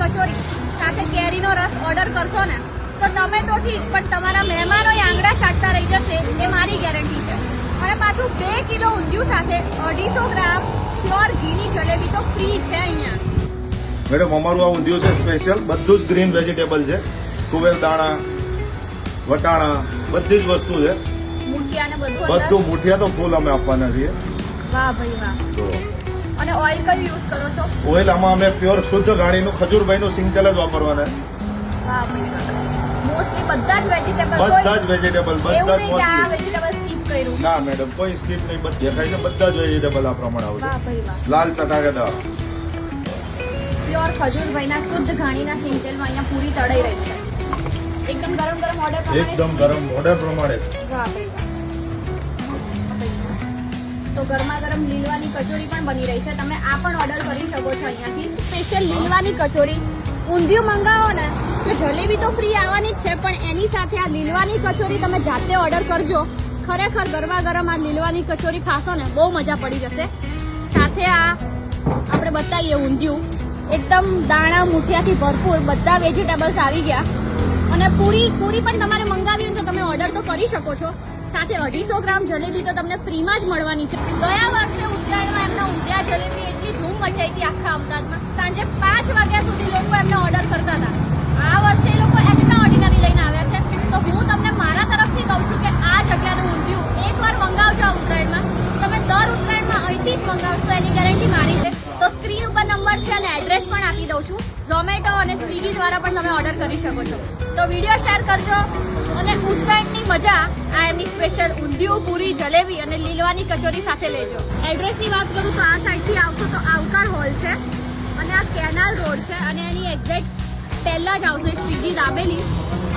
કચોરી સાથે કેરીનો રસ ઓર્ડર કરશો ને તો તમે તો ઠીક પણ તમારા મહેમાનો આંગળા ચાટતા રહી જશે એ મારી ગેરંટી છે. અને પાછું 2 કિલો ઊંધિયું સાથે 250 ગ્રામ પ્યોર ઘીની જલેબી તો ફ્રી છે અહીંયા. મેડમ અમારું આ ઊંધિયું છે સ્પેશિયલ, બધું જ ગ્રીન વેજીટેબલ છે, તુવેર દાણા, વટાણા, બધી જ વસ્તુ છે. મુઠિયા ને બધું મુઠિયા તો ફૂલ અમે આપવાના છીએ. વાહ ભાઈ વાહ. તો અને ઓઇલ કયું યુઝ કરો છો? ઓઇલ આમાં અમે પ્યોર શુદ્ધ ઘાણીનું ખજૂરભાઈનું સિંગ તેલ જ વાપરવાના. વાહ ભાઈ વાહ. મોસ્ટલી બધા જ વેજીટેબલ બધા જ વેજીટેબલ સ્કીપ કર્યું ના મેડમ, કોઈ સ્કીપ નહીં, બધા દેખાય છે, બધા જ વેજીટેબલ આ પ્રમાણે વાહ આવશે. ભાઈ વાહ. લાલ ચટાકેદાર પ્યોર ખજૂરભાઈના શુદ્ધ ઘાણીના સિંગ તેલમાં અહીંયા પૂરી તળાઈ રહી છે. એકદમ ગરમ ગરમ ઓર્ડર પ્રમાણે. એકદમ ગરમ ઓર્ડર પ્રમાણે. વાહ ભાઈ વાહ. તો ગરમા ગરમ લીલવાની કચોરી પણ બની રહી છે. તમે આ પણ ઓર્ડર કરી શકો છો અહીંયાથી. સ્પેશિયલ લીલવાની કચોરી ઊંધિયું મંગાવો ને તો જલેબી તો ફ્રી આવવાની જ છે, પણ એની સાથે આ લીલવાની કચોરી તમે જાતે ઓર્ડર કરજો. ખરેખર ગરમા ગરમ આ લીલવાની કચોરી ખાશો ને બહુ મજા પડી જશે. સાથે આ આપણે બતાવીએ ઊંધિયું એકદમ દાણા મુઠિયાથી ભરપૂર, બધા વેજીટેબલ્સ આવી ગયા. અને પૂરી પણ તમારે મંગાવી હોય તો તમે ઓર્ડર તો કરી શકો છો. સાથે 250 ગ્રામ જલેબી તો તમને ફ્રીમાં જ મળવાની છે. ગયા વર્ષે ઉત્તરાયણમાં એમના ઊંધિયા જલેબી એટલી ધૂમ મચાઈ હતી આખા અમદાવાદમાં. સાંજે 5 વાગ્યા સુધી લોકો એમને ઓર્ડર કરતા હતા. આ વર્ષે એ લોકો એક્સ્ટ્રા ઓર્ડિનરી લઈને આવ્યા છે. તો હું તમને મારા તરફથી કહું છું કે આ જગ્યાનું ઊંધિયું એકવાર મંગાવજો આ ઉત્તરાયણમાં. તમે દર ઉત્તરાયણમાં અહીંથી જ મંગાવશો એની ગેરંટી મારી છે. તો સ્ક્રીન ઉપર નંબર છે અને એડ્રેસ પણ આપી દઉં છું. ઝોમેટો અને સ્વિગી દ્વારા પણ તમે ઓર્ડર કરી શકો છો. તો વિડીયો શેર કરજો અને ઉત્તરાયણની મજા આ એમની સ્પેશિયલ ઊંધિયું, પૂરી, જલેબી અને લીલવાની કચોરી સાથે લેજો. એડ્રેસની વાત કરું તો આ સાઈડથી આવશો તો આવકાર હોલ છે અને આ કેનાલ રોડ છે અને એની એક્ઝેક્ટ પહેલા જ આવશે સ્વિગી દાબેલી.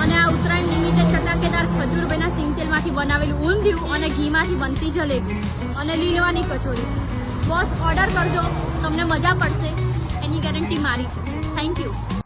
અને આ ઉત્તરાયણ નિમિત્તે ચટાકેદાર ખજૂરભાઈના સિંગ તેલમાંથી બનાવેલું ઊંધિયું અને ઘીમાંથી બનતી જલેબી અને લીલવાની કચોરી. બસ ઓર્ડર કરજો, તમને મજા પડશે, એની ગેરંટી મારી છે. Thank you.